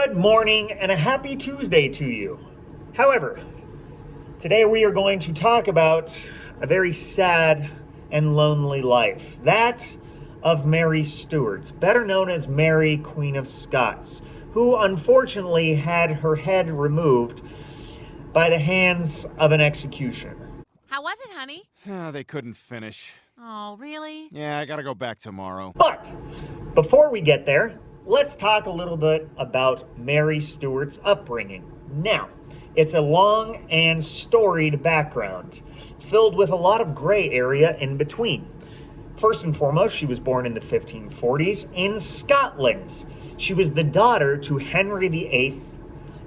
Good morning and a happy Tuesday to you. However, today we are going to talk about a very sad and lonely life. That of Mary Stuart, better known as Mary, Queen of Scots, who unfortunately had her head removed by the hands of an executioner. How was it, honey? They couldn't finish. Oh, really? Yeah, I gotta go back tomorrow. But before we get there, let's talk a little bit about Mary Stuart's upbringing. Now, it's a long and storied background, filled with a lot of gray area in between. First and foremost, she was born in the 1540s in Scotland. She was the daughter to Henry VIII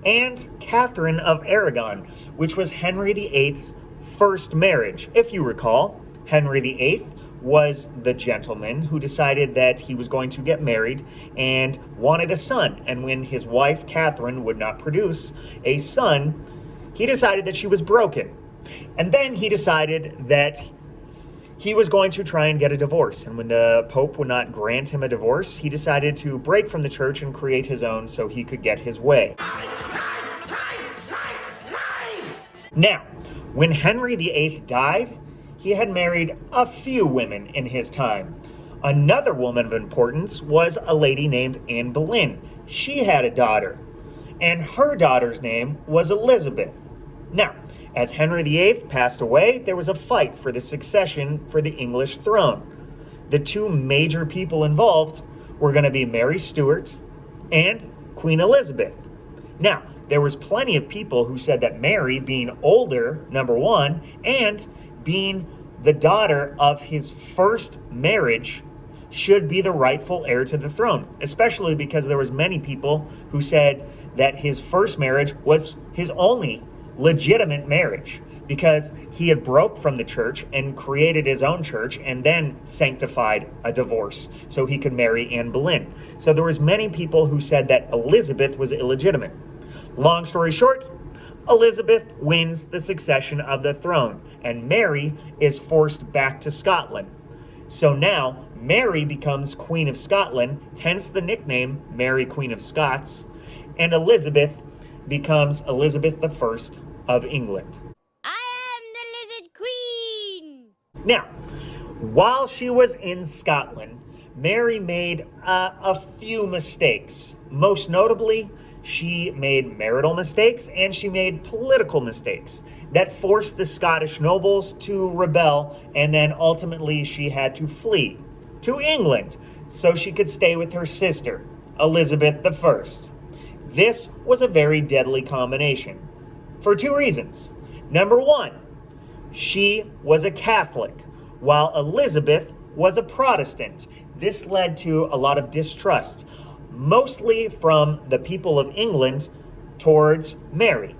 and Catherine of Aragon, which was Henry VIII's first marriage. If you recall, Henry VIII was the gentleman who decided that he was going to get married and wanted a son. And when his wife, Catherine, would not produce a son, he decided that she was broken. And then he decided that he was going to try and get a divorce. And when the Pope would not grant him a divorce, he decided to break from the church and create his own so he could get his way. Now, when Henry VIII died, he had married a few women in his time. Another woman of importance was a lady named Anne Boleyn. She had a daughter, and her daughter's name was Elizabeth. Now, as Henry VIII passed away, there was a fight for the succession for the English throne. The two major people involved were going to be Mary Stuart and Queen Elizabeth. Now, there was plenty of people who said that Mary, being older, number one, and being the daughter of his first marriage, should be the rightful heir to the throne, especially because there was many people who said that his first marriage was his only legitimate marriage, because he had broke from the church and created his own church and then sanctified a divorce so he could marry Anne Boleyn. So there was many people who said that Elizabeth was illegitimate. Long story short, Elizabeth wins the succession of the throne, and Mary is forced back to Scotland. So now, Mary becomes Queen of Scotland, hence the nickname Mary, Queen of Scots, and Elizabeth becomes Elizabeth I of England. I am the Lizard Queen! Now, while she was in Scotland, Mary made a few mistakes. Most notably, she made marital mistakes and she made political mistakes that forced the Scottish nobles to rebel, and then ultimately she had to flee to England so she could stay with her sister, Elizabeth I. This was a very deadly combination for two reasons. Number one, she was a Catholic, while Elizabeth was a Protestant. This led to a lot of distrust, mostly from the people of England towards Mary.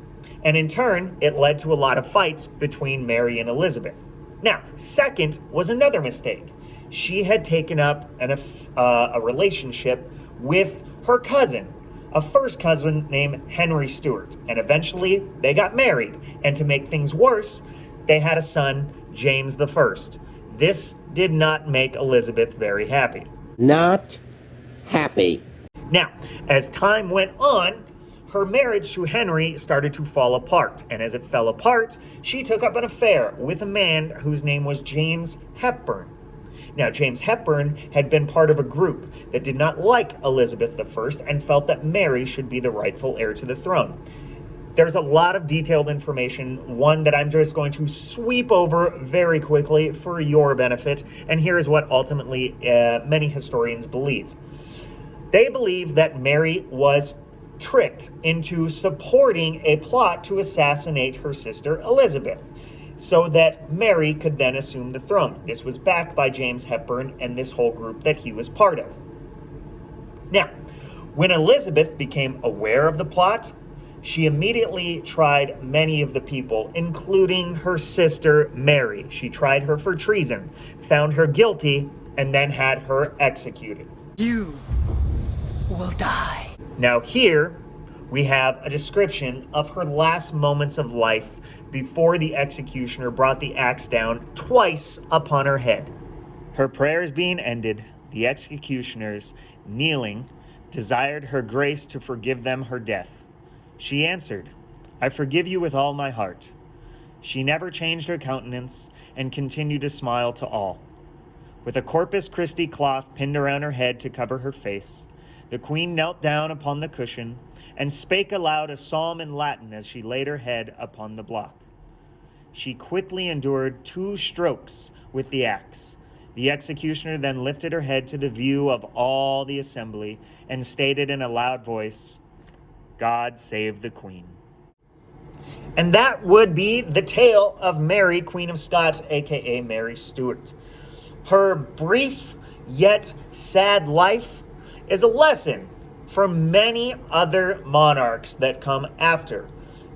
And in turn, it led to a lot of fights between Mary and Elizabeth. Now, second was another mistake. She had taken up a relationship with her cousin, a first cousin named Henry Stuart, and eventually they got married. And to make things worse, they had a son, James I. This did not make Elizabeth very happy. Not happy. Now, as time went on, her marriage to Henry started to fall apart. And as it fell apart, she took up an affair with a man whose name was James Hepburn. Now, James Hepburn had been part of a group that did not like Elizabeth I and felt that Mary should be the rightful heir to the throne. There's a lot of detailed information, one that I'm just going to sweep over very quickly for your benefit. And here is what ultimately many historians believe. They believe that Mary was tricked into supporting a plot to assassinate her sister Elizabeth, so that Mary could then assume the throne. This was backed by James Hepburn and this whole group that he was part of. Now, when Elizabeth became aware of the plot, she immediately tried many of the people, including her sister Mary. She tried her for treason, found her guilty, and then had her executed. You will die. Now here, we have a description of her last moments of life before the executioner brought the axe down twice upon her head. Her prayers being ended, the executioners, kneeling, desired her grace to forgive them her death. She answered, I forgive you with all my heart. She never changed her countenance and continued to smile to all. With a Corpus Christi cloth pinned around her head to cover her face, the queen knelt down upon the cushion and spake aloud a psalm in Latin as she laid her head upon the block. She quickly endured 2 strokes with the axe. The executioner then lifted her head to the view of all the assembly and stated in a loud voice, God save the Queen. And that would be the tale of Mary, Queen of Scots, aka Mary Stuart. Her brief yet sad life is a lesson for many other monarchs that come after,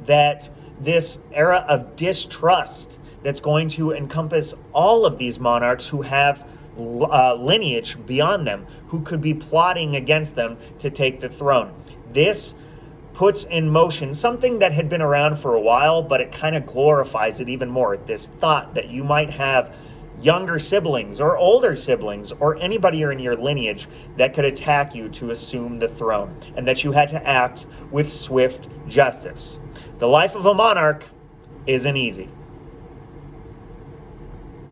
that this era of distrust that's going to encompass all of these monarchs who have lineage beyond them, who could be plotting against them to take the throne. This puts in motion something that had been around for a while, but it kind of glorifies it even more. This thought that you might have younger siblings or older siblings or anybody in your lineage that could attack you to assume the throne, and that you had to act with swift justice. The life of a monarch isn't easy.